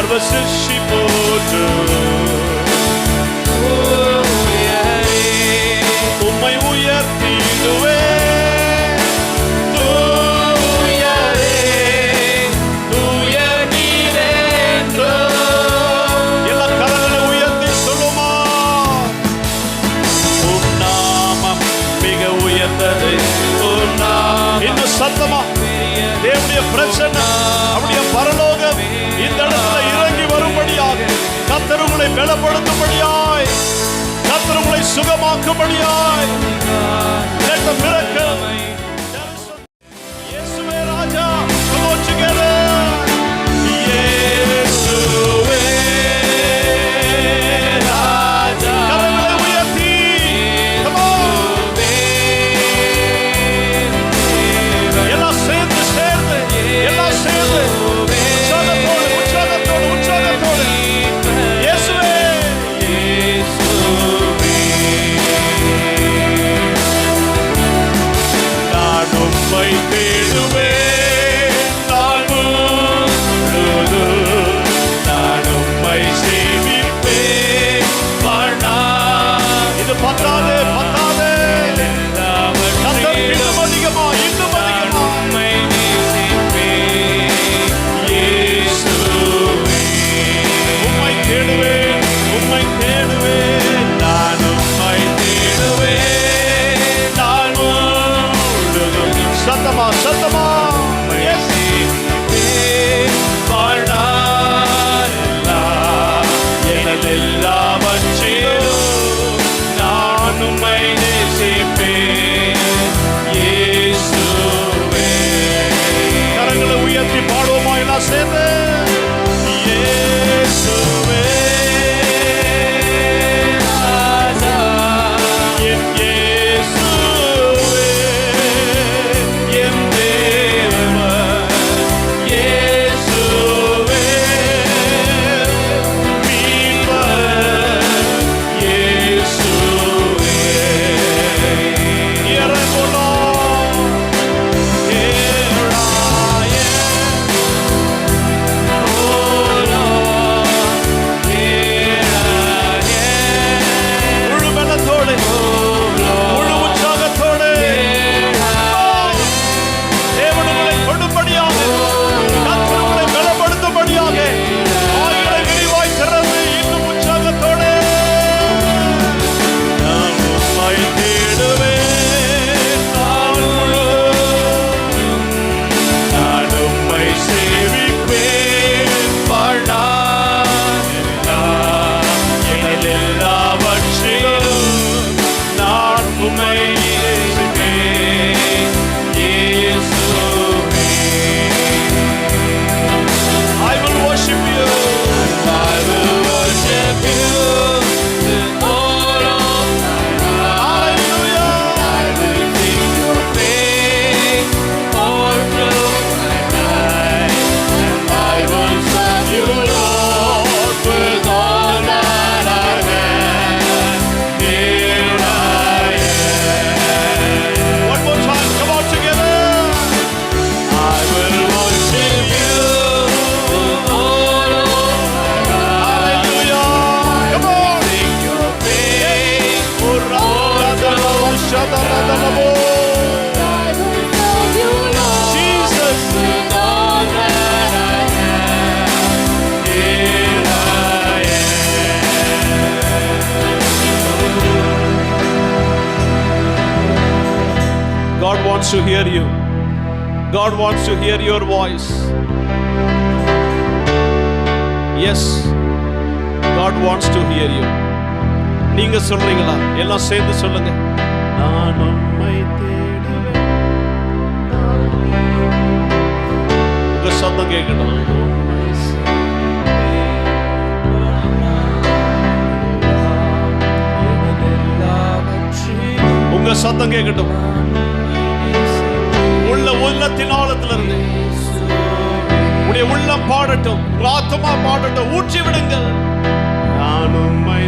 சர்வ சிருஷ்டி போற்று. உம்மை உயர்த்திடுவே சத்தமா தேவனுடைய பிரச்சனை அவருடைய பரலோகம் இந்த இடத்துல இறங்கி வரும்படியாக, கர்த்தர் உங்களை பலப்படுத்தும்படியாய், கர்த்தர் உங்களை சுகமாக்கும்படியாய், let the miracle. இயேசுவே ராஜா, come on together. இயேசுவே ராஜா, கரங்களை உயர்த்தி come on. எல்லாம் சேர்ந்து உற்சாகத்தோடு இயேசுவே நான் உம்மை தேடுவேன், நான் முழுதும் நான் உம்மை சேவிப்பேன் வாழ்நாள். இது பத்தாதே இன்னும் அதிகமா உம்மை தேடுவேன், நான் உம்மை தேடுவேன், நான் முழுதும் சத்தமா வாழ்நாளெல்லாம் எனதெல்லாவற்றையும் நான் உம்மை நேசிப்பேன் இயேசுவே. கரங்களை உயர்த்தி பாடுவோமா எல்லாம் சேர்ந்து? இயேசுவே God wants to hear you. God wants to hear your voice. Yes, God wants to hear you. நீங்க சொல்றீங்களா? எல்லாம் சேர்ந்து சொல்லுங்க. நான் உம்மை தேடுவேன். உங்க சத்தம் கேட்கணும். உங்க சத்தம் கேட்கட்டும். உள்ளத்தின் ஆழத்திலிருந்து உடைய உள்ளம் பாடட்டும், ஆத்மா பாடட்டும், ஊற்றி விடுங்கள். நான் உம்மை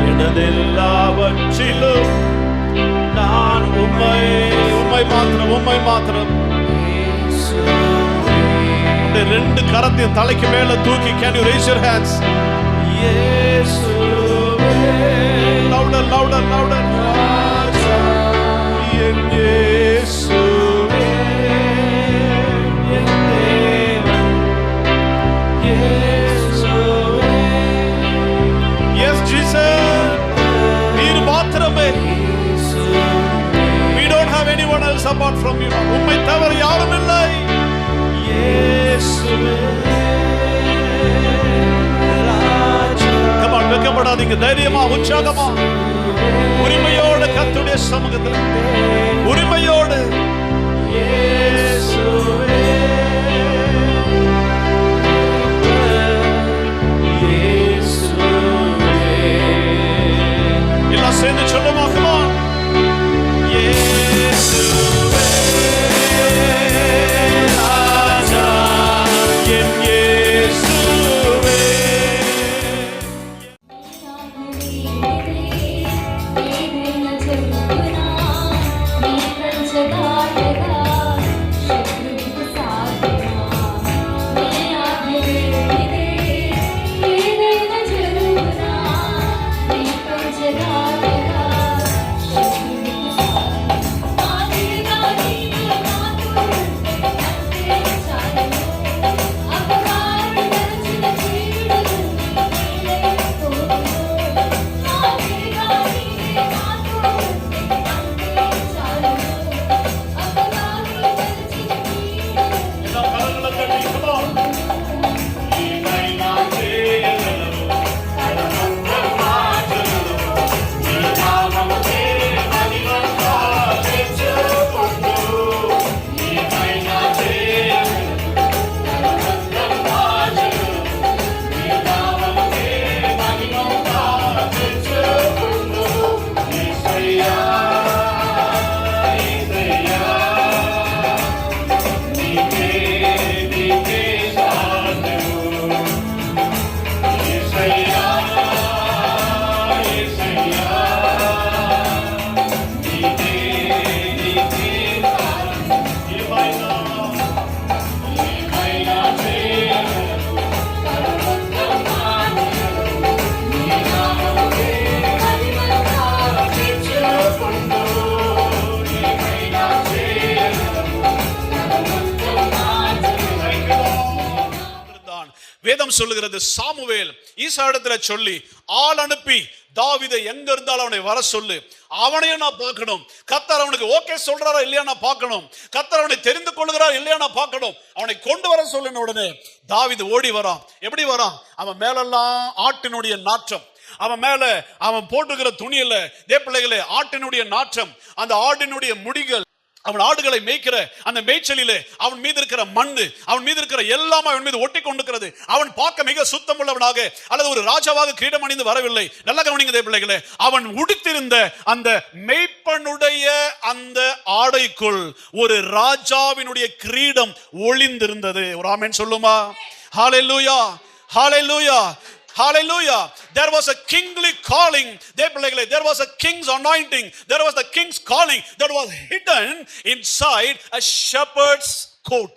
எனதெல்லாம் மாத்திரம். ரெண்டு கரத்தையும் தலைக்கு மேல தூக்கி, can you raise your hands? Louder, louder, louder. Yes, Jesus. நீர் மாத்திரமே. We don't have anyone else apart from you. உம்மை தவிர யாரும் இல்லை. Come on, வெட்கப்படாதீங்க. தைரியமா, உற்சாகமா, உரிமையோடு கர்த்தருடைய சமூகத்தில், உரிமையோடு. எல்லாம் சேர்ந்து சொல்லுமா? Come on. வேதம் சொல்லுகிறது, சாமுவேல் ஈசாயிடத்துல சொல்லி ஆள் அனுப்பி தாவீதை எங்க இருந்தாலும் அவனை வர சொல்லு, அவனையும் நான் பார்க்கணும். கர்த்தர் அவனுக்கு ஓகே சொல்றாரா இல்லையா நான் பார்க்கணும். கர்த்தர் அவனை தெரிந்து கொள்கிறார் இல்லையா நான் பார்க்கணும். அவனை கொண்டு வர சொல்லுன உடனே தாவீது ஓடி வரான். எப்படி வரான்? அவன் மேலெல்லாம் ஆட்டினுடைய நாற்றம், அவன் மேல அவன் போட்டுக்கிற துணியில தேப்பிள்ளைகளே ஆட்டினுடைய நாற்றம், அந்த ஆட்டினுடைய முடிகள், அவன் ஆடுகளை மேய்க்கிற அந்த மேய்ச்சலிலே அவன் மீது இருக்கிற மண்ணு, அவன் மீது இருக்கிற எல்லாமே அவன் மீது ஒட்டி கொண்டிருக்கிறது. அவன் பார்க்க மிக சுத்தம் உள்ளவனாக அல்லது ஒரு ராஜாவாக கிரீடம் அணிந்து வரவில்லை. நல்ல கவனிங்க பிள்ளைகளே, அவன் உடுத்திருந்த அந்த மேய்ப்பனுடைய அந்த ஆடைக்குள் ஒரு ராஜாவினுடைய கிரீடம் ஒளிந்திருந்தது. ஒரு ஆமென் சொல்லுமா? ஹalleluya, hallelujah, hallelujah. There was a kingly calling. There was a king's anointing. There was the king's calling that was hidden inside a shepherd's coat.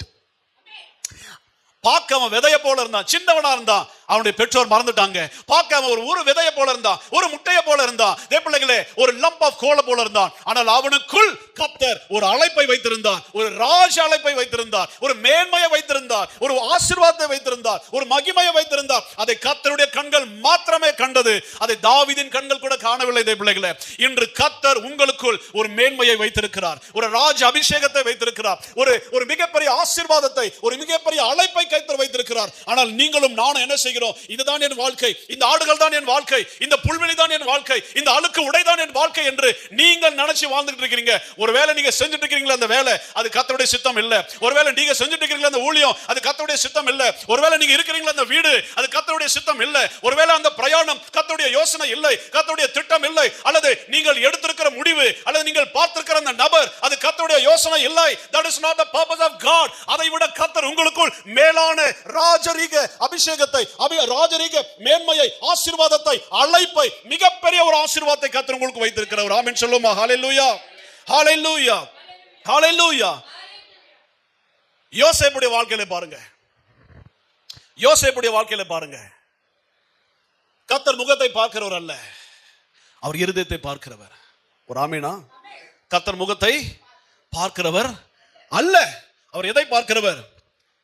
பார்க்க அவன் விதைய போல இருந்தான், சின்னவனா இருந்தான். அவனுடைய பெற்றோர் மறந்துட்டாங்க. பார்க்க அவன் ஒரு விதைய போல இருந்தான், ஒரு முட்டைய போல இருந்தான். பிள்ளைகளே, ஒரு லம்ப் ஆஃப் கோல போல இருந்தான். ஆனால் அவனுக்குள் கர்த்தர் ஒரு அழைப்பை வைத்திருந்தார், ஒரு ராஜ அழைப்பை வைத்திருந்தார், ஒரு மேன்மையை வைத்திருந்தார், ஒரு ஆசீர்வாதத்தை வைத்திருந்தார், ஒரு மகிமையை வைத்திருந்தார். அதை கர்த்தருடைய கண்கள் மாத்திரமே கண்டது. அதை தாவீதின் கண்கள் கூட காணவில்லை. பிள்ளைகளே, இன்று கர்த்தர் உங்களுக்குள் ஒரு மேன்மையை வைத்திருக்கிறார், ஒரு ராஜ அபிஷேகத்தை வைத்திருக்கிறார், ஒரு மிகப்பெரிய ஆசீர்வாதத்தை, ஒரு மிகப்பெரிய அழைப்பை கர்த்தர் வைத்திருக்கிறார். ஆனால் நீங்களும் நானும் என்ன செய்கிறோம்? இதுதான் என் வாழ்க்கை, இந்த ஆடுகள் தான் என் வாழ்க்கை, இந்த புல்வெளி தான் என் வாழ்க்கை, இந்த அழுக்கு உடைதான் என் வாழ்க்கை என்று நீங்கள் நினைச்சு வாழ்ந்துட்டு இருக்கீங்க. ஒருவேளை நீங்க செஞ்சுட்டு இருக்கீங்களா அந்த வேலை, அது கர்த்தருடைய சித்தம் இல்ல. ஒருவேளை நீங்க செஞ்சுட்டு இருக்கீங்களா அந்த ஊழியம், அது கர்த்தருடைய சித்தம் இல்ல. ஒருவேளை நீங்க இருக்கிறீங்களா அந்த வீடு, அது கர்த்தருடைய சித்தம் இல்ல. ஒருவேளை அந்த பிரயாணம் கர்த்தருடைய யோசனை இல்லை, கர்த்தருடைய திட்டம் இல்லை. அல்லது நீங்கள் எடுத்திருக்கிற முடிவு, அல்லது நீங்கள் பார்த்திருக்கிற அந்த நபர், அது கர்த்தருடைய யோசனை இல்லை. That is not the purpose of God. அதை விட கர்த்தர் உங்களுக்குள் மேலான ராஜரீக அபிஷேகத்தை, ராஜரீக மேன்மையை, ஆசீர்வாதத்தை, அழைப்பை, மிகப்பெரிய ஒரு ஆசீர்வாதத்தை கர்த்தர் உங்களுக்கு வைத்திருக்கிறார். ஆமென் சொல்லுமா? ஹalleluya, hallelujah, hallelujah. யோசேப்புடைய வாழ்க்கையில பாருங்க, யோசேப்புடைய வாழ்க்கையில பாருங்க. கர்த்தர் முகத்தை பார்க்கிறவர் அல்ல, அவர் இருதயத்தை பார்க்கிறவர். ஒரு ஆமீனா? கர்த்தர் முகத்தை பார்க்கிறவர் அல்ல, அவர் எதை பார்க்கிறவர்?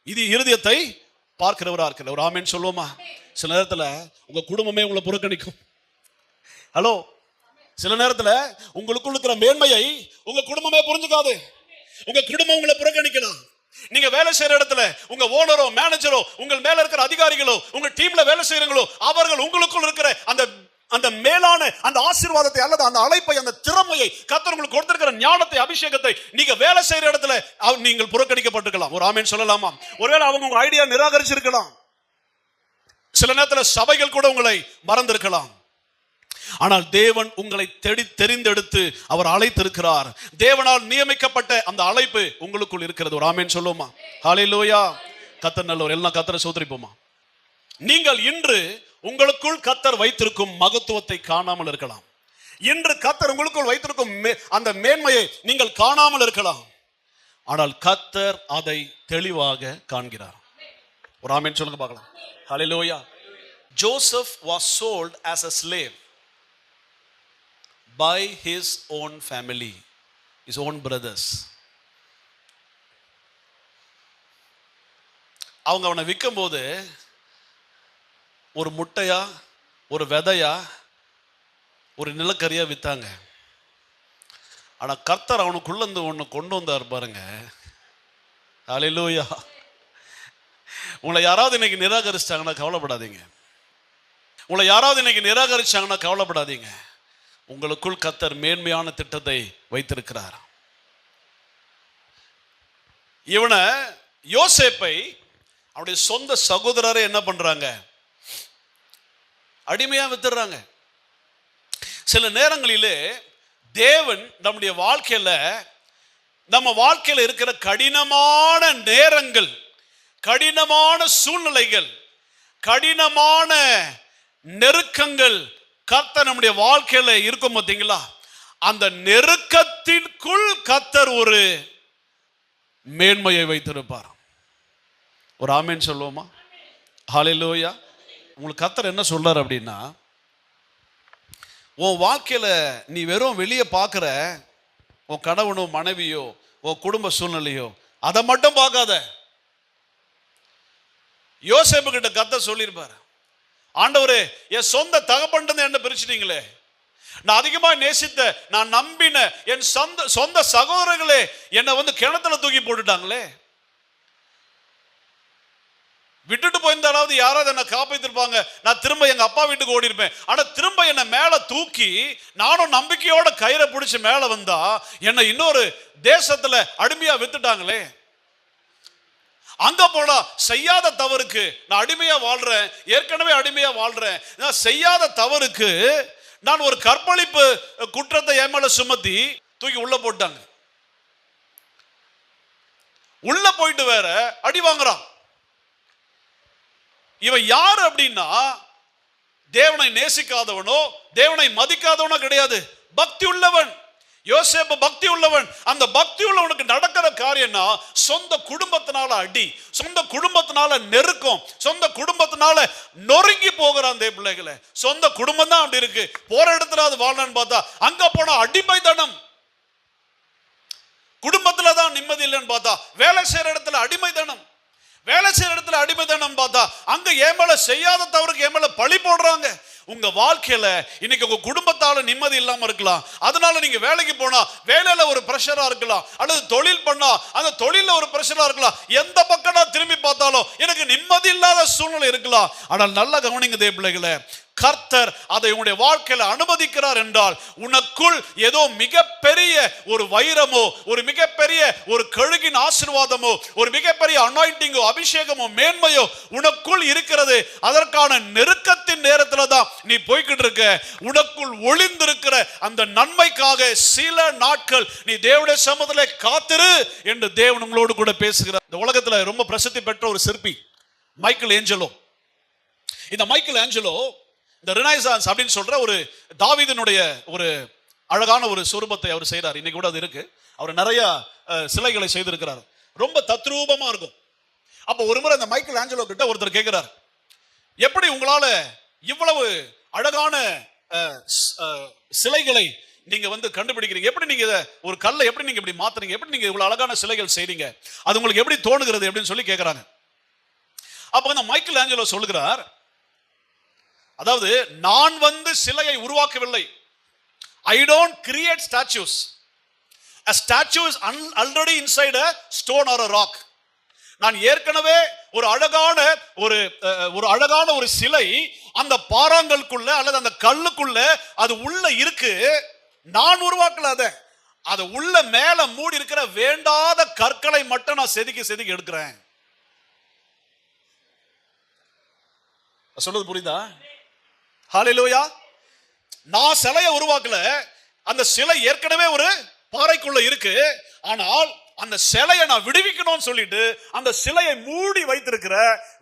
இது இருதயத்தை பார்க்கிறவரா இருக்கிற. ஒரு ஆமீன் சொல்லுவோமா? சில நேரத்துல உங்க குடும்பமே உங்களை புறக்கணிக்கும். ஹலோ, சில நேரத்துல உங்களுக்குள்ள இருக்கிற மேன்மையை உங்க குடும்பமே புரிஞ்சுக்காது. உங்க குடும்பம் உங்களை புறக்கணிக்கலாம். நீங்க வேலை செய்யற இடத்துல உங்க ஓனரோ மேனேஜரோ உங்கள் மேல இருக்கிற அதிகாரிகளோ உங்க டீம்ல வேலை செய்யறவங்களோ அவர்கள் உங்களுக்குள் இருக்கிற அந்த மேலான அந்த ஆசீர்வாதத்தை அல்லது அந்த அழைப்பை அந்த திறமையை கர்த்தர் உங்களுக்கு கொடுத்திருக்கிற ஞானத்தை அபிஷேகத்தை நீங்க வேலை செய்யற இடத்துல நீங்கள் புறக்கணிக்கப்பட்டிருக்கலாம். ஒரு ஆமீன் சொல்லலாமா? ஒருவேளை அவங்க உங்க ஐடியா நிராகரிச்சிருக்கலாம். சில நேரத்துல சபைகள் கூட உங்களை மறந்திருக்கலாம். ஆனால் தேவன் உங்களை தெரிந்தெடுத்து அவர் அழைத்திருக்கிறார். தேவனால் நியமிக்கப்பட்ட அந்த அழைப்பு உங்களுக்குள் இருக்கிறது. ஒரு ஆமீன் சொல்லுமா? ஹல்லேலூயா. கர்த்தர் நல்லவர். எல்லாம் கர்த்தரை ஸ்தோத்திரிப்போமா? நீங்கள் இன்று உங்களுக்குள் கர்த்தர் வைத்திருக்கும் மகத்துவத்தை காணாமல் இருக்கலாம். இன்று கர்த்தர் உங்களுக்குள் வைத்திருக்கும் அந்த மேன்மையை நீங்கள் காணாமல் இருக்கலாம். ஆனால் கர்த்தர் அதை தெளிவாக காண்கிறார். ஒரு ஆமீன் சொல்லுங்க பார்க்கலாம். ஹல்லேலூயா. Joseph was sold as a slave by his own family, his own brothers. அவங்க அவனை விற்கும் போது ஒரு முட்டையா ஒரு விதையா ஒரு நிலக்கரியா வித்தாங்க. ஆனா கர்த்தர் அவனுக்குள்ள இருந்து ஒண்ணு கொண்டு வந்தார் பாருங்க. ஹல்லேலூயா. உங்களை யாராவது இன்னைக்கு நிராகரிச்சிட்டாங்கன்னா கவலைப்படாதீங்க. உங்களை யாராவது இன்னைக்கு நிராகரிச்சாங்கன்னா கவலைப்படாதீங்க. உங்களுக்குள் கர்த்தர் மேன்மையான திட்டத்தை வைத்திருக்கிறார். இவனை யோசேப்பை அவருடைய சொந்த சகோதரரை என்ன பண்றாங்க? அடிமையா வித்துறாங்க. சில நேரங்களிலே தேவன் நம்முடைய வாழ்க்கையில நம்ம வாழ்க்கையில இருக்கிற கடினமான நேரங்கள், கடினமான சூழ்நிலைகள், கடினமான நெருக்கங்கள் கர்த்தர் நம்முடைய வாழ்க்கையில இருக்கும் பார்த்தீங்களா? அந்த நெருக்கத்திற்குள் கர்த்தர் ஒரு மேன்மையை வைத்திருப்பார். ஒரு ஆமீன் சொல்லுவோமா? ஹல்லேலூயா. உங்களுக்கு கர்த்தர் என்ன சொல்றார் அப்படின்னா, உன் வாழ்க்கையில நீ வெறும் வெளியே பார்க்கிற உன் கணவனோ மனைவியோ உன் குடும்ப சூழ்நிலையோ அதை மட்டும் பார்க்காத. யோசேப்பு கிட்ட கர்த்தர் சொல்லியிருப்பார், ஆண்டவரே என் சொந்த தகப்பன் என்ன பிரிச்சிட்டீங்களே, நான் அதிகமா நேசித்த நான் நம்பின என் சொந்த சகோதரர்களே என்னை கிணத்துல தூக்கி போட்டுட்டாங்களே. விட்டுட்டு போயிருந்தாலாவது யாராவது என்ன காப்பாத்திருப்பாங்க, நான் திரும்ப எங்க அப்பா வீட்டுக்கு ஓடி இருப்பேன். ஆனா திரும்ப என்னை மேல தூக்கி நானும் நம்பிக்கையோட கயிறை பிடிச்சு மேல வந்தா என்னை இன்னொரு தேசத்துல அடிமையா வித்துட்டாங்களே. அங்க போனா செய்யாத தவறுக்கு நான் அடிமையா வாழ்றேன், ஏற்கனவே அடிமையா வாழ்றேன். நான் செய்யாத தவறுக்கு நான் ஒரு கற்பழிப்பு குற்றத்தை என் மேல சுமத்தி தூக்கி உள்ள போட்டாங்க. உள்ள போயிட்டு வேற அடி வாங்குறான். இவன் யாரு அப்படின்னா தேவனை நேசிக்காதவனோ தேவனை மதிக்காதவனோ கிடையாது, பக்தி உள்ளவன். யோசேப்பு பக்தி உள்ளவன். அந்த பக்தி உள்ளவனுக்கு நடக்கிற காரியம்னா சொந்த குடும்பத்தினால அடி, சொந்த குடும்பத்தினால நெருக்கம், சொந்த குடும்பத்தினால நொறுங்கி போகிறான். அந்த பிள்ளைகளை சொந்த குடும்பம் தான் அப்படி இருக்கு. போற இடத்துல அது வாழணும்னு பார்த்தா அங்க போனா அடிமைத்தனம். குடும்பத்துல தான் நிம்மதி இல்லைன்னு பார்த்தா வேலை செய்யற இடத்துல அடிமைத்தனம். வேலை செய்யற இடத்துல அடிமைத்தனம் பார்த்தா அங்க ஏன் மேல செய்யாத தவறுக்கு ஏன் மேல பழி போடுறாங்க. உங்க வாழ்க்கையில இன்னைக்கு உங்க குடும்பத்தால நிம்மதி இல்லாம இருக்கலாம். அதனால நீங்க வேலைக்கு போனா வேலையில ஒரு பிரஷரா இருக்கலாம், அல்லது தொழில் பண்ணா அந்த தொழில ஒரு பிரஷரா இருக்கலாம். எந்த பக்கம் நான் திரும்பி பார்த்தாலும் எனக்கு நிம்மதி இல்லாத சூழ்நிலை இருக்கலாம். ஆனால் நல்ல கவனிங்க தேவ பிள்ளைகளே, கர்த்தர் அதை உன்னுடைய வாழ்க்கையில அனுமதிக்கிறார் என்றால் உனக்குள் ஏதோ மிகப்பெரிய ஒரு வைரமோ ஒரு மிகப்பெரிய ஒரு கழுகின் ஆசீர்வாதமோ ஒரு மிகப்பெரிய அனாயிண்டிங்கோ அபிஷேகமோ மேன்மையோ உனக்குள் இருக்கிறது. அதற்கான நெருக்கத்தின் நேரத்துல தான் நீ போய்கிட்டு இருக்க. உனக்குள் ஒளிந்திருக்கிற அந்த நன்மைக்காக சில நாட்கள் நீ தேவனுடைய சமூகத்திலே காத்திரு என்று தேவன் உங்களோடு கூட பேசுகிறார். இந்த உலகத்துல ரொம்ப பிரசித்தி பெற்ற ஒரு சிற்பி மைக்கேல் ஏஞ்சலோ. இந்த மைக்கேல் ஏஞ்சலோ இந்த ரினைசான்ஸ் அப்படின்னு சொல்ற ஒரு தாவீதினுடைய ஒரு அழகான ஒரு சொரூபத்தை அவர் செய்கிறார். இன்னைக்கு கூட அது இருக்கு. அவர் நிறைய சிலைகளை செய்திருக்கிறார். ரொம்ப தத்ரூபமா இருக்கும். அப்ப ஒரு முறை அந்த மைக்கேல் ஆஞ்சலோ கிட்ட ஒருத்தர் கேட்கிறார், எப்படி உங்களால இவ்வளவு அழகான சிலைகளை நீங்க கண்டுபிடிக்கிறீங்க, எப்படி நீங்க ஒரு கல்லை எப்படி நீங்க இப்படி மாத்துறீங்க, எப்படி நீங்க இவ்வளவு அழகான சிலைகள் செய்றீங்க, அது உங்களுக்கு எப்படி தோணுகிறது அப்படின்னு சொல்லி கேட்கிறாங்க. அப்ப அந்த மைக்கேல் ஆஞ்சலோ சொல்லுகிறார், அதாவது நான் சிலையை உருவாக்கவில்லை. I don't create statues. A statue is already inside a stone or a rock. நான் ஏற்கனவே ஒரு அழகான ஒரு சிலை அந்த பாறாங்கல்குள்ள அல்லது அந்த கல்லுக்குள்ள அது உள்ள இருக்கு. நான் உருவாக்கல அதை உள்ள மேல மூடி இருக்கிற வேண்டாத கற்களை மட்டும் நான் செதுக்கி எடுக்கிறேன். சொல்றது புரியுதா? ஹல்லேலூயா. நான் சிலையை உருவாக்கல, அந்த சிலை ஏற்கனவே ஒரு பாறைக்குள்ள இருக்கு. ஆனால் அந்த சிலையை நான் விடுவிக்கணும்னு சொல்லிட்டு அந்த சிலையை மூடி வைத்திருக்கிற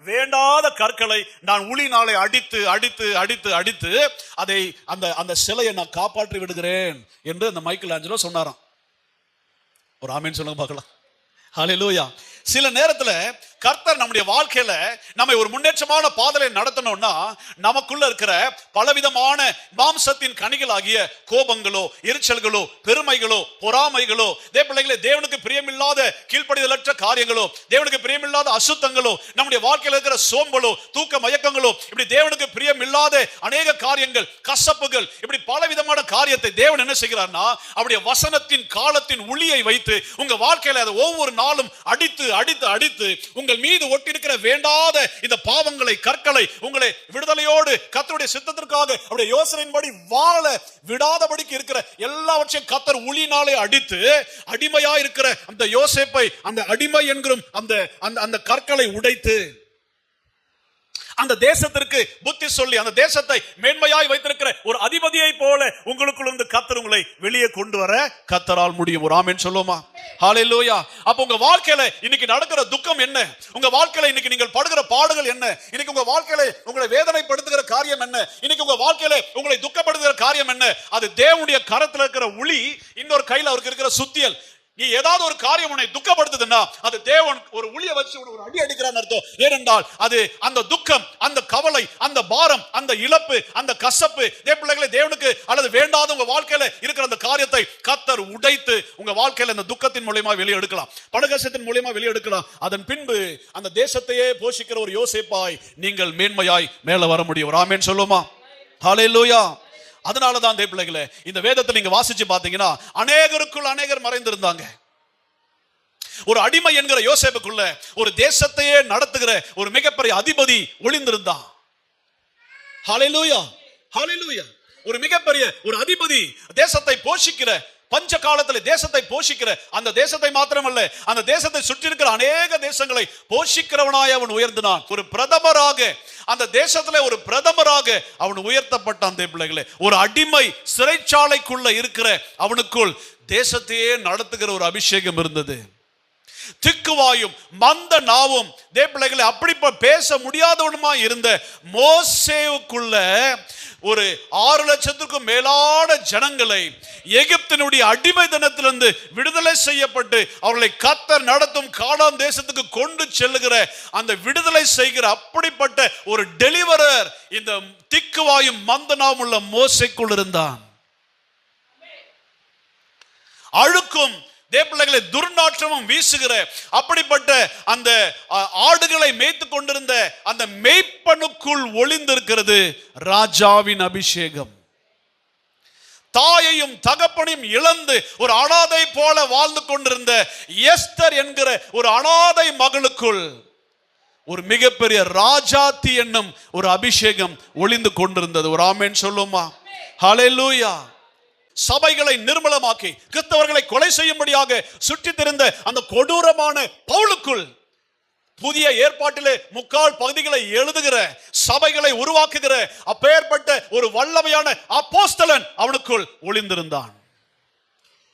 வேண்டாத கற்களை நான் உளினாலே அடித்து அடித்து அடித்து அடித்து அதை அந்த சிலையை நான் காப்பாற்றி விடுகிறேன் என்று அந்த மைக்கேல் ஆஞ்சலோ சொன்னாராம். ஒரு ஆமேன் சொல்லுங்க பார்க்கலாம். ஹல்லேலூயா. சில நேரத்துல கர்த்தர் நம்முடைய வாழ்க்கையில நம்மை ஒரு முன்னேற்றமான பாதையை நடத்தணும்னா நமக்குள்ள இருக்கிற பலவிதமான மாம்சத்தின் கனிகள் ஆகிய கோபங்களோ, எரிச்சல்களோ, பெருமைகளோ, பொறாமைகளோ, தேவனுக்கு பிரியமில்லாத கீழ்ப்படிதலற்ற காரியங்களோ, தேவனுக்கு பிரியமில்லாத அசுத்தங்களோ, நம்முடைய வாழ்க்கையில் இருக்கிற சோம்பலோ, தூக்க மயக்கங்களோ, இப்படி தேவனுக்கு பிரியமில்லாத அநேக காரியங்கள், கசப்புகள், இப்படி பலவிதமான காரியத்தை தேவன் என்ன செய்கிறார்னா அவருடைய வசனத்தின் காலத்தின் ஒளியை வைத்து உங்க வாழ்க்கையில அதை ஒவ்வொரு நாளும் அடித்து அடித்து அடித்து உங்கள் மீது ஒட்டியிருக்கிற வேண்டாத இந்த பாவங்களை, கற்களை உங்களை விடுதலையோடு கர்த்தருடைய சித்தத்திற்காக அவருடைய யோசனையின்படி வாழ விடாதபடிக்கு இருக்கிற எல்லாவற்றையும் கர்த்தர் ஒளியினாலே அடித்து அடிமையா இருக்கிற அந்த யோசேப்பை, அந்த அடிமை என்கிற அந்த கற்களை உடைத்து அந்த தேசத்திற்கு புத்தி சொல்லி அந்த தேசத்தை மேன்மையாய் வைத்திருக்கிற ஒரு அதிபதியை போல உங்களுக்குள்ள இருந்து கர்த்தர் உங்களை வெளியே கொண்டு வர கர்த்தரால் முடியும். ஒரு ஆமென் சொல்லுமா? ஹல்லேலூயா. அப்ப உங்க வாழ்க்கையில இன்னைக்கு நடக்கிற துக்கம் என்ன? உங்க வாழ்க்கையில இன்னைக்கு நீங்கள் படுகிற பாடுகள் என்ன? இன்னைக்கு உங்க வாழ்க்கையில உங்களை வேதனைப்படுத்துகிற காரியம் என்ன? இன்னைக்கு உங்க வாழ்க்கையில உங்களை துக்கப்படுத்துகிற காரியம் என்ன? அது தேவனுடைய கரத்தில் இருக்கிற ஒளி, இன்னொரு கையில் அவருக்கு இருக்கிற சுத்தியல். நீ ஏதாவது ஒரு காரியம் உன்னை துக்கப்படுத்துதுன்னா அது தேவன் ஒரு ஒளியை வச்சு ஒரு அடி அடிக்கிறான்னு அர்த்தம். ஏனென்றால் அது அந்த துக்கம், அந்த கவலை, அந்த பாரம், அந்த இழப்பு, அந்த கசப்பு, பிள்ளைகளை தேவனுக்கு அல்லது வேண்டாத உங்க வாழ்க்கையில இருக்கிற அந்த காரியத்தை கர்த்தர் உடைத்து உங்க வாழ்க்கையில அந்த துக்கத்தின் மூலமா வெளியே எடுக்கலாம், படுகசத்தின் மூலமா வெளியே எடுக்கலாம். அதன் பின்பு அந்த தேசத்தையே போஷிக்கிற ஒரு யோசேப்பாய் நீங்கள் மேன்மையாய் மேல வர முடியும். ஒரு ஆமென் சொல்லுமா? ஹல்லேலூயா. அதனாலதான் பிள்ளைகளே இந்த வேதத்தை நீங்க வாசிச்சு பாத்தீங்கன்னா அநேகருக்குள் அநேகர் மறைந்திருந்தாங்க. ஒரு அடிமை என்கிற யோசேப்புக்குள்ள ஒரு தேசத்தையே நடத்துகிற ஒரு மிகப்பெரிய அதிபதி ஒளிந்திருந்தான். ஹல்லேலூயா, ஹல்லேலூயா. ஒரு மிகப்பெரிய ஒரு அதிபதி தேசத்தை போஷிக்கிற, பஞ்ச காலத்தில் தேசத்தை போஷிக்கிற, அந்த தேசத்தை மாத்திரமல்ல அந்த தேசத்தை சுற்றி இருக்கிற அநேக தேசங்களை போஷிக்கிறவனாய் அவன் உயர்ந்தினான். ஒரு பிரதமராக அந்த தேசத்துல ஒரு பிரதமராக அவன் உயர்த்தப்பட்டான். பிள்ளைகளே, ஒரு அடிமை சிறைச்சாலைக்குள்ள இருக்கிற அவனுக்குள் தேசத்தையே நடத்துகிற ஒரு அபிஷேகம் இருந்தது. திக்குவாயும் மந்த நாவும் பிள்ளைகளை அப்படி பேச முடியாதவனுமா இருந்த மோசேவுக்குள்ள ஒரு 6 லட்சத்துக்கும் மேலான ஜனங்களை எகிப்தினுடைய அடிமைத்தனத்திலிருந்து விடுதலை செய்யப்பட்டு அவர்களை கர்த்தர் நடத்தும் கானான் தேசத்துக்கு கொண்டு செல்லுகிற அந்த விடுதலை செய்கிற அப்படிப்பட்ட ஒரு டெலிவரர் இந்த திக்குவாயும் மந்தனாவும் உள்ள மோசேக்குள் இருந்தான். அழுக்கும் பிள்ளைகளை துர்நாற்றமும் வீசுகிற அப்படிப்பட்ட அந்த ஆடுகளை மேய்த்து கொண்டிருந்த அந்த மேய்ப்பனுக்குள் ஒளிந்திருக்கிறது ராஜாவின் அபிஷேகம். தாயையும் தகப்பனையும் இழந்து ஒரு அனாதை போல வாழ்ந்து கொண்டிருந்த எஸ்தர் என்கிற ஒரு அனாதை மகளுக்குள் ஒரு மிகப்பெரிய ராஜாத்தி என்னும் ஒரு அபிஷேகம் ஒளிந்து கொண்டிருந்தது. ஒரு ஆமென் சொல்லுமா? ஹல்லேலூயா. சபைகளை நிர்மலமாக்கி கிறிஸ்தவர்களை கொலை செய்யும்படியாக சுற்றி திரிந்த அந்த கொடூரமான பவுலுக்குள் புதிய ஏற்பாட்டிலே 3/4 பகுதிகளை எழுதுகிற, சபைகளை உருவாக்குகிற அப்பேற்பட்ட ஒரு வல்லமையான அப்போஸ்தலன் அவனுக்குள் ஒளிந்திருந்தான்.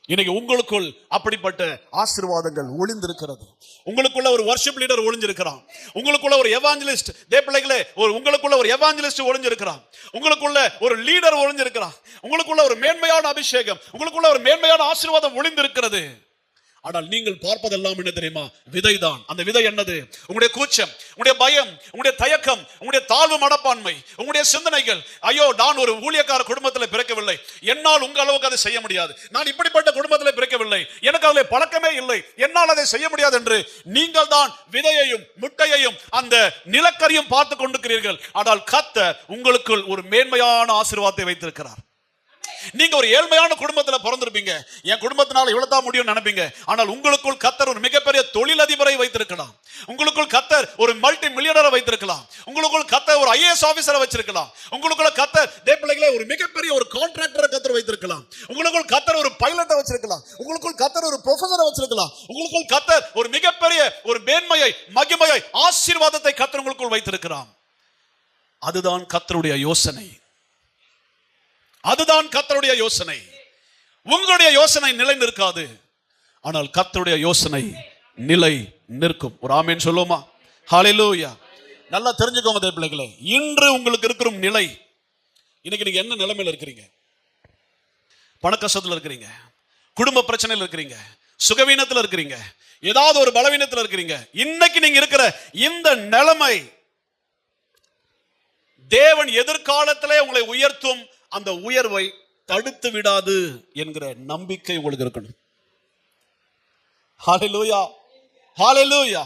இன்னைக்கு உங்களுக்குள் அப்படிப்பட்ட ஆசீர்வாதங்கள் ஒளிந்திருக்கிறது. உங்களுக்குள்ள ஒரு வர்ஷிப் லீடர் ஒளிஞ்சிருக்கிறான். உங்களுக்குள்ள ஒரு எவாஞ்சலிஸ்ட் பிள்ளைகளே, உங்களுக்குள்ள ஒரு எவாஞ்சலிஸ்ட் ஒளிஞ்சிருக்கிறான். உங்களுக்குள்ள ஒரு லீடர் ஒளிஞ்சிருக்கிறான். உங்களுக்குள்ள ஒரு மேன்மையான அபிஷேகம், உங்களுக்குள்ள ஒரு மேன்மையான ஆசீர்வாதம் ஒளிந்திருக்கிறது. ஆனால் நீங்கள் பார்ப்பதெல்லாம் என்ன தெரியுமா? விதைதான். அந்த விதை என்னது? உங்களுடைய கூச்சம், உங்களுடைய பயம், உங்களுடைய தயக்கம், உங்களுடைய தாழ்வு மனப்பான்மை, உங்களுடைய சிந்தனைகள். ஐயோ, நான் ஒரு ஊழியக்கார குடும்பத்தில் பிறக்கவில்லை, என்னால் உங்க அளவுக்கு அதை செய்ய முடியாது. நான் இப்படிப்பட்ட குடும்பத்தில் பிறக்கவில்லை, எனக்கு அதில் பழக்கமே இல்லை, என்னால் அதை செய்ய முடியாது என்று நீங்கள் தான் விதையையும் முட்டையையும் அந்த நிலக்கரியும் பார்த்து கொண்டிருக்கிறீர்கள். ஆனால் கர்த்தர் உங்களுக்குள் ஒரு மேன்மையான ஆசீர்வாதத்தை வைத்திருக்கிறார். நீங்க ஒரு ஏழ்மையான குடும்பத்துல பிறந்திருப்பீங்க, என் குடும்பத்தினால இவ்வளவு தான் முடியும்னு நினைப்பீங்க. ஆனால் உங்களுக்குள் கர்த்தர் ஒரு மிகப்பெரிய தொழிலதிபரை வைத்திருக்கலாம், உங்களுக்குள் கர்த்தர் ஒரு மல்டி மில்லியனரை வைத்திருக்கலாம், உங்களுக்குள் கர்த்தர் ஒரு IAS ஆபீசரை வச்சிருக்கலாம், உங்களுக்குள்ள கர்த்தர் தேவப்பிள்ளைகளே ஒரு மிகப்பெரிய ஒரு கான்ட்ராக்டரை கர்த்தர் வைத்திருக்கலாம், உங்களுக்குள் கர்த்தர் ஒரு பைலட்டை வச்சிருக்கலாம், உங்களுக்குள் கர்த்தர் ஒரு ப்ரொஃபசரை வச்சிருக்கலாம், உங்களுக்குள் கர்த்தர் ஒரு மிகப்பெரிய ஒரு மேன்மையை, மகிமையை, ஆசீர்வாதத்தை கர்த்தர் உங்களுக்குள் வைத்திருக்கிறார். அதுதான் கர்த்தருடைய யோசனை. அதுதான் கர்த்தருடைய யோசனை. உங்களுடைய யோசனை நிலை நிற்காது, ஆனால் கர்த்தருடைய யோசனை நிலை நிற்கும். ஒரு ஆமென் சொல்லுமா? ஹல்லேலூயா. நல்லா தெரிஞ்சுக்கோங்க தேவ பிள்ளைகளே, இன்று உங்களுக்கு இருக்கிற நிலை, இன்னைக்கு நீங்க என்ன நிலைமையில இருக்கிறீங்க? பண கஷ்டத்துல இருக்கிறீங்க, குடும்ப பிரச்சனையில் இருக்கிறீங்க, சுகவீனத்துல இருக்கிறீங்க, ஏதாவது ஒரு பலவீனத்துல இருக்கிறீங்க. இன்னைக்கு நீங்க இருக்கிற இந்த நிலைமை தேவன் எதிர்காலத்திலே உங்களை உயர்த்தும் அந்த உயர்வை தடுத்து விடாது என்கிற நம்பிக்கை உங்களுக்கு இருக்கணும். ஹல்லேலூயா, ஹல்லேலூயா.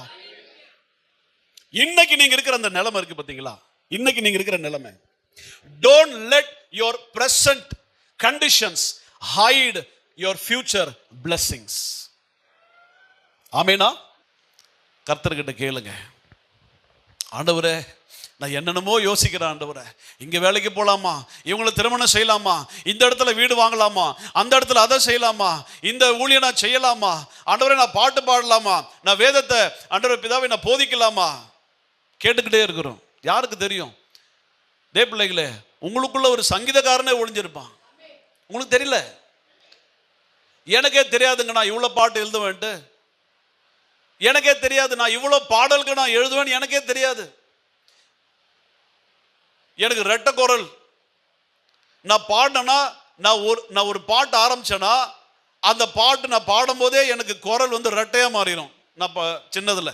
இன்னைக்கு நீங்க இருக்கிற அந்த நிலைமை இருக்கு பாத்தீங்களா? இன்னைக்கு நீங்க இருக்கிற நிலைமை, don't let your present conditions hide your future blessings. ஆமெனா? கர்த்தர்கிட்ட கேளுங்க, ஆண்டவரே நான் என்னென்னமோ யோசிக்கிறேன், ஆண்டவரே இங்க வேலைக்கு போலாமா, இவங்களை திருமணம் செய்யலாமா, இந்த இடத்துல வீடு வாங்கலாமா, அந்த இடத்துல அதை செய்யலாமா, இந்த ஊழியம் நான் செய்யலாமா, ஆண்டவரே நான் பாட்டு பாடலாமா, நான் வேதத்தை ஆண்டவரே பிதாவை நான் போதிக்கலாமா, கேட்டுக்கிட்டே இருக்கிறோம். யாருக்கு தெரியும் தேவ பிள்ளைகளே, உங்களுக்குள்ள ஒரு சங்கீதக்காரனே ஒளிஞ்சிருப்பான், உங்களுக்கு தெரியல. எனக்கே தெரியாதுங்க நான் இவ்வளவு பாட்டு எழுதுவேன்ட்டு, எனக்கே தெரியாது நான் இவ்வளவு பாடல்கள் நான் எழுதுவேன், எனக்கே தெரியாது. எனக்கு ரெட்ட குரல், நான் பாடினா நான் ஒரு பாட்டு ஆரம்பிச்சேன்னா அந்த பாட்டு நான் பாடும் போதே எனக்கு குரல் வந்து ரெட்டையா மாறிடும். நான் சின்னதுல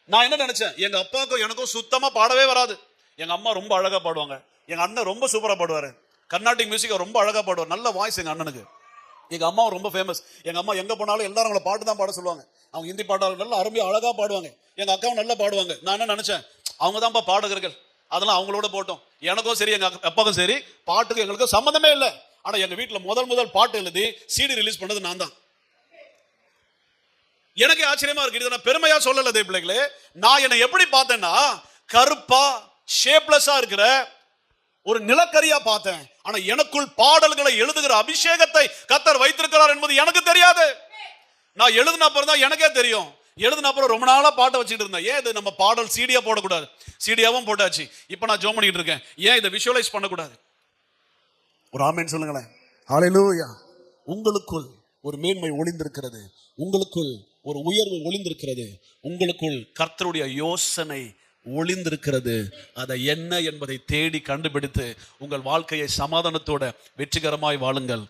நான் என்ன நினைச்சேன், எங்க அப்பாவுக்கும் எனக்கும் சுத்தமா பாடவே வராது. எங்க அம்மா ரொம்ப அழகா பாடுவாங்க, எங்க அண்ணன் ரொம்ப சூப்பரா பாடுவாரு, கர்நாடிக் மியூசிக் ரொம்ப அழகா பாடுவார், நல்ல வாய்ஸ் எங்க அண்ணனுக்கு. எங்க அம்மா ரொம்ப ஃபேமஸ், எங்க அம்மா எங்க போனாலும் எல்லாரும் அவங்கள பாட்டு தான் பாட சொல்லுவாங்க. அவங்க ஹிந்தி பாட்டாளர்கள் நல்லா அருமையா அழகா பாடுவாங்க. எங்க அக்காவும் நல்லா பாடுவாங்க. நான் என்ன நினைச்சேன், அவங்க தான்ப்பா பாடகர்கள், அதெல்லாம் அவங்களோட போட்டோம். எனக்கும் சரி எங்க அப்பாவுக்கும் சரி பாட்டுக்கு எங்களுக்கு சம்மந்தமே இல்லை. ஆனா எங்க வீட்டுல முதல் பாட்டு எழுதி CD ரிலீஸ் பண்ணது நான் தான். எனக்கு ஆச்சரியமா இருக்கு, இதை நான் பெருமையா சொல்லல தேவ பிள்ளைகளே. நான் என்னை எப்படி பார்த்தேன்னா, கருப்பா ஷேப்லெஸ்ஸா இருக்கிற ஒரு நிலக்கரியா பார்த்தேன். ஆனா எனக்குள் பாடல்களை எழுதுகிற அபிஷேகத்தை கர்த்தர் வைத்திருக்கிறார் என்பது எனக்கு தெரியாது. நான் எழுதின அப்புறம் தான் எனக்கே தெரியும். எழுதின அப்புறம் ரொம்ப நாளா பாட்டை வச்சுட்டு இருந்தேன். ஏன் இது நம்ம பாடல் CD-யா போடக்கூடாது, CD-யாவும் போட்டாச்சு. இப்ப நான் ஜெபம் பண்ணிட்டு இருக்கேன், ஏன் இதை விஷுவலைஸ் பண்ணக்கூடாது? ஒரு ஆமென் சொல்லுங்களேன். ஹல்லேலூயா. உங்களுக்குள் ஒரு மேன்மை ஒளிந்திருக்கிறது, உங்களுக்குள் ஒரு உயர்வு ஒளிந்திருக்கிறது, உங்களுக்குள் கர்த்தருடைய யோசனை ஒளிந்திருக்கிறது. அதை என்ன என்பதை தேடி கண்டுபிடித்து உங்கள் வாழ்க்கையை சமாதானத்தோட வெற்றிகரமாய் வாழுங்கள்.